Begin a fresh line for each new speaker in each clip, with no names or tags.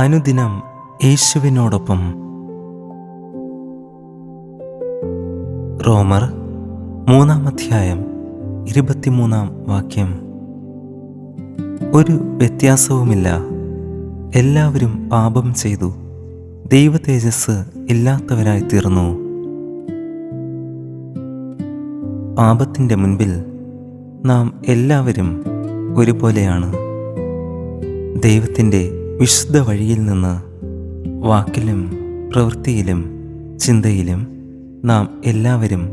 അനുദിനം യേശുവിനോടൊപ്പം. റോമർ 3:23 ഒരു വ്യത്യാസവുമില്ല, എല്ലാവരും പാപം ചെയ്തു ദൈവ തേജസ് ഇല്ലാത്തവരായി തീർന്നു. പാപത്തിൻ്റെ മുൻപിൽ നാം എല്ലാവരും ഒരുപോലെയാണ്. ദൈവത്തിൻ്റെ വിശുദ്ധ വഴിയിൽ നിന്ന് വാക്കിലും പ്രവൃത്തിയിലും ചിന്തയിലും നാം എല്ലാവരും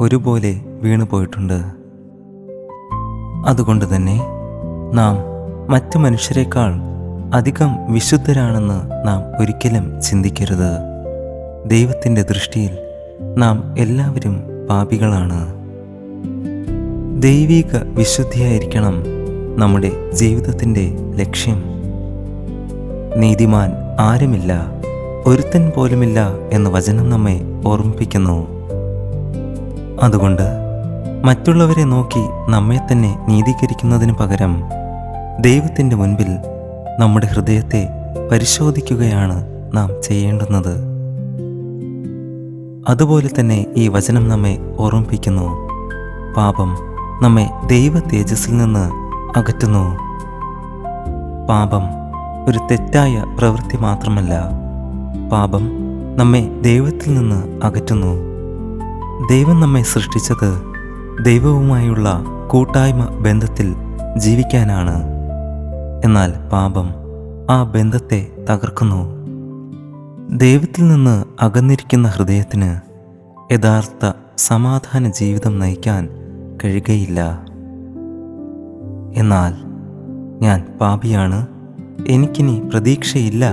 ഒരുപോലെ വീണുപോയിട്ടുണ്ട്. അതുകൊണ്ട് തന്നെ നാം മറ്റു മനുഷ്യരെക്കാൾ അധികം വിശുദ്ധരാണെന്ന് നാം ഒരിക്കലും ചിന്തിക്കരുത്. ദൈവത്തിൻ്റെ ദൃഷ്ടിയിൽ നാം എല്ലാവരും പാപികളാണ്. ദൈവിക വിശുദ്ധിയായിരിക്കണം നമ്മുടെ ജീവിതത്തിൻ്റെ ലക്ഷ്യം. നീതിമാൻ ആരുമില്ല, ഒരുത്തൻ പോലുമില്ല എന്ന് വചനം നമ്മെ ഓർമ്മിപ്പിക്കുന്നു. അതുകൊണ്ട് മറ്റുള്ളവരെ നോക്കി നമ്മെ തന്നെ നീതീകരിക്കുന്നതിന് പകരം ദൈവത്തിൻ്റെ മുൻപിൽ നമ്മുടെ ഹൃദയത്തെ പരിശോധിക്കുകയാണ് നാം ചെയ്യേണ്ടുന്നത്. അതുപോലെ തന്നെ ഈ വചനം നമ്മെ ഓർമ്മിപ്പിക്കുന്നു, പാപം നമ്മെ ദൈവ തേജസ്സിൽ നിന്ന് അകറ്റുന്നു. പാപം ഒരു തെറ്റായ പ്രവൃത്തി മാത്രമല്ല, പാപം നമ്മെ ദൈവത്തിൽ നിന്ന് അകറ്റുന്നു. ദൈവം നമ്മെ സൃഷ്ടിച്ചത് ദൈവവുമായുള്ള കൂട്ടായ്മ ബന്ധത്തിൽ ജീവിക്കാനാണ്. എന്നാൽ പാപം ആ ബന്ധത്തെ തകർക്കുന്നു. ദൈവത്തിൽ നിന്ന് അകന്നിരിക്കുന്ന ഹൃദയത്തിന് യഥാർത്ഥ സമാധാന ജീവിതം നയിക്കാൻ കഴിയുകയില്ല. എന്നാൽ ഞാൻ പാപിയാണ്, എനിക്കിനി പ്രതീക്ഷയില്ല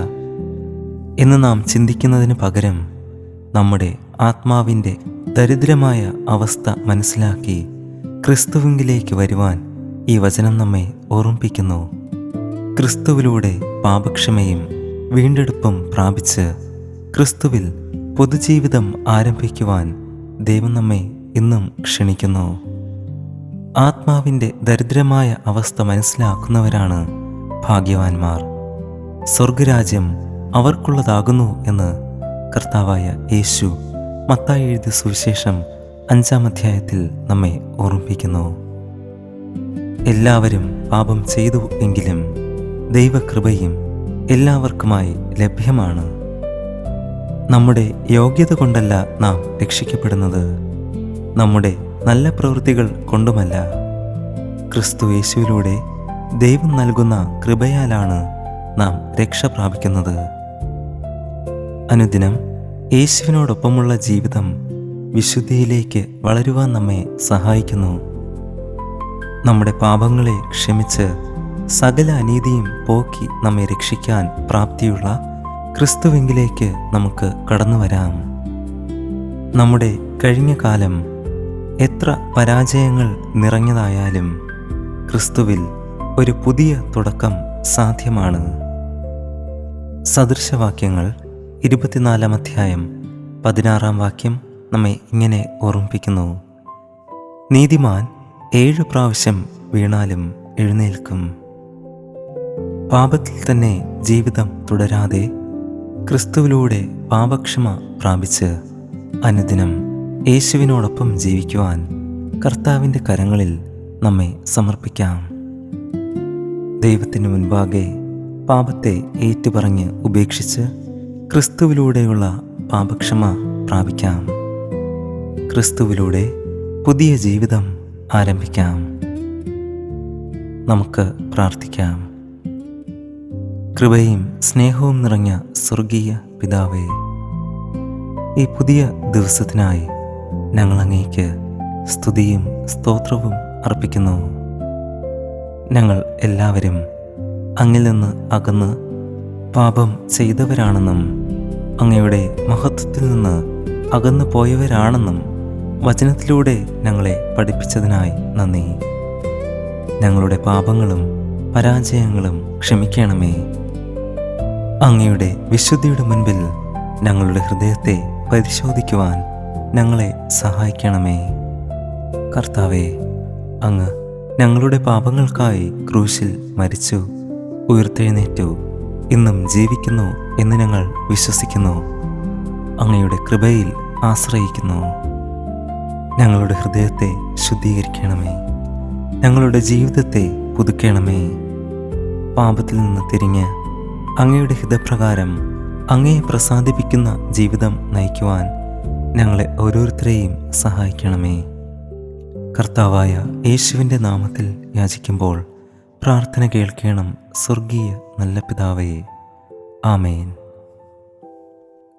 എന്ന് നാം ചിന്തിക്കുന്നതിന് പകരം നമ്മുടെ ആത്മാവിൻ്റെ ദരിദ്രമായ അവസ്ഥ മനസ്സിലാക്കി ക്രിസ്തുവിങ്കിലേക്ക് വരുവാൻ ഈ വചനം നമ്മെ ഓർമ്മിപ്പിക്കുന്നു. ക്രിസ്തുവിലൂടെ പാപക്ഷമയും വീണ്ടെടുപ്പും പ്രാപിച്ച് ക്രിസ്തുവിൽ പൊതുജീവിതം ആരംഭിക്കുവാൻ ദൈവം നമ്മെ ഇന്നും ക്ഷണിക്കുന്നു. ആത്മാവിൻ്റെ ദരിദ്രമായ അവസ്ഥ മനസ്സിലാക്കുന്നവരാണ് ഭാഗ്യവാന്മാർ. സ്വർഗരാജ്യം അവർക്കുള്ളതാകുന്നു എന്ന് കർത്താവായ യേശു മത്തായി എഴുതിയ സുവിശേഷം 5-ാം നമ്മെ ഓർമ്മിപ്പിക്കുന്നു. എല്ലാവരും പാപം ചെയ്തു എങ്കിലും ദൈവകൃപയും എല്ലാവർക്കുമായി ലഭ്യമാണ്. നമ്മുടെ യോഗ്യത കൊണ്ടല്ല നാം രക്ഷിക്കപ്പെടുന്നത്, നമ്മുടെ നല്ല പ്രവൃത്തികൾ കൊണ്ടുമല്ല. ക്രിസ്തു യേശുവിലൂടെ ദൈവം നൽകുന്ന കൃപയാലാണ് നാം രക്ഷ പ്രാപിക്കുന്നത്. അനുദിനം യേശുവിനോടൊപ്പമുള്ള ജീവിതം വിശുദ്ധിയിലേക്ക് വളരുവാൻ നമ്മെ സഹായിക്കുന്നു. നമ്മുടെ പാപങ്ങളെ ക്ഷമിച്ച് സകല അനീതിയും പോക്കി നമ്മെ രക്ഷിക്കാൻ പ്രാപ്തിയുള്ള ക്രിസ്തുവിങ്കിലേക്ക് നമുക്ക് കടന്നു വരാം. നമ്മുടെ കഴിഞ്ഞ കാലം എത്ര പരാജയങ്ങൾ നിറഞ്ഞതായാലും ക്രിസ്തുവിൽ ഒരു പുതിയ തുടക്കം സാധ്യമാണ്. സദൃശവാക്യങ്ങൾ 24-ാം നമ്മെ ഇങ്ങനെ ഓർമ്മിപ്പിക്കുന്നു, നീതിമാൻ 7 പ്രാവശ്യം വീണാലും എഴുന്നേൽക്കും. പാപത്തിൽ തന്നെ ജീവിതം തുടരാതെ ക്രിസ്തുവിലൂടെ പാപക്ഷമ പ്രാപിച്ച് അനുദിനം യേശുവിനോടൊപ്പം ജീവിക്കുവാൻ കർത്താവിൻ്റെ കരങ്ങളിൽ നമ്മെ സമർപ്പിക്കാം. ദൈവത്തിന് മുൻപാകെ പാപത്തെ ഏറ്റുപറഞ്ഞ് ഉപേക്ഷിച്ച് ക്രിസ്തുവിലൂടെയുള്ള പാപക്ഷമ പ്രാപിക്കാം. ക്രിസ്തുവിലൂടെ പുതിയ ജീവിതം ആരംഭിക്കാം. നമുക്ക് പ്രാർത്ഥിക്കാം. കൃപയും സ്നേഹവും നിറഞ്ഞ സ്വർഗീയ പിതാവേ, ഈ പുതിയ ദിവസത്തിനായി ഞങ്ങൾ അങ്ങേക്ക് സ്തുതിയും സ്തോത്രവും അർപ്പിക്കുന്നു. ഞങ്ങൾ എല്ലാവരും അങ്ങിൽ നിന്ന് അകന്ന് പാപം ചെയ്തവരാണെന്നും അങ്ങയുടെ മഹത്വത്തിൽ നിന്ന് അകന്നു പോയവരാണെന്നും വചനത്തിലൂടെ ഞങ്ങളെ പഠിപ്പിച്ചതിനായി നന്ദി. ഞങ്ങളുടെ പാപങ്ങളും പരാജയങ്ങളും ക്ഷമിക്കണമേ. അങ്ങയുടെ വിശുദ്ധിയുടെ മുൻപിൽ ഞങ്ങളുടെ ഹൃദയത്തെ പരിശോധിക്കുവാൻ ഞങ്ങളെ സഹായിക്കണമേ. കർത്താവേ, അങ്ങ് ഞങ്ങളുടെ പാപങ്ങൾക്കായി ക്രൂശിൽ മരിച്ചു, ഉയർത്തെഴുന്നേറ്റു, ഇന്നും ജീവിക്കുന്നു എന്ന് ഞങ്ങൾ വിശ്വസിക്കുന്നു. അങ്ങയുടെ കൃപയിൽ ആശ്രയിക്കുന്നു. ഞങ്ങളുടെ ഹൃദയത്തെ ശുദ്ധീകരിക്കണമേ. ഞങ്ങളുടെ ജീവിതത്തെ പുതുക്കണമേ. പാപത്തിൽ നിന്ന് തിരിഞ്ഞ് അങ്ങയുടെ ഹിതപ്രകാരം അങ്ങയെ പ്രസാദിപ്പിക്കുന്ന ജീവിതം നയിക്കുവാൻ ഞങ്ങളെ ഓരോരുത്തരെയും സഹായിക്കണമേ. കർത്താവായ യേശുവിൻ്റെ നാമത്തിൽ യാചിക്കുമ്പോൾ പ്രാർത്ഥന കേൾക്കണം സ്വർഗീയ നല്ല പിതാവേ. ആമേൻ.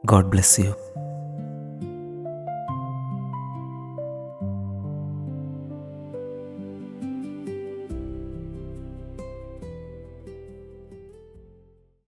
God bless U.